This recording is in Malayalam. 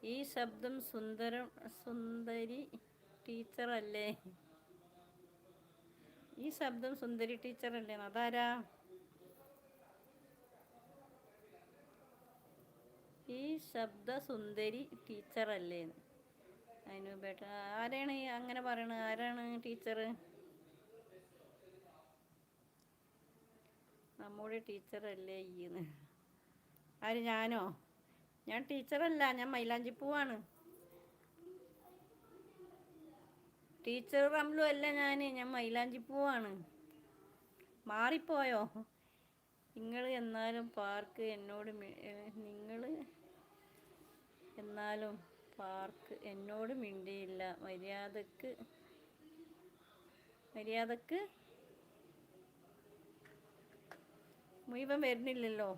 ഈ ശബ്ദം സുന്ദരി ടീച്ചറല്ലേ? ഈ ശബ്ദം സുന്ദരി ടീച്ചറല്ലേ? അതാരാ? ഈ ശബ്ദ സുന്ദരി ടീച്ചറല്ലേ? അതിന് ബേട്ട ആരാണ് അങ്ങനെ പറയണത്? ആരാണ് ടീച്ചർ? നമ്മുടെ ടീച്ചറല്ലേ ഈന്ന്? ആര്, ഞാനോ? ഞാൻ ടീച്ചറല്ല, ഞാൻ മൈലാഞ്ചിപ്പൂവാണ്. ടീച്ചർ റംലു അല്ല, ഞാൻ മൈലാഞ്ചിപ്പൂവാണ്. മാറിപ്പോയോ നിങ്ങൾ? എന്നാലും പാർക്ക് എന്നോട് മിണ്ടിയില്ല. മര്യാദക്ക് മുഴുവൻ വരുന്നില്ലല്ലോ.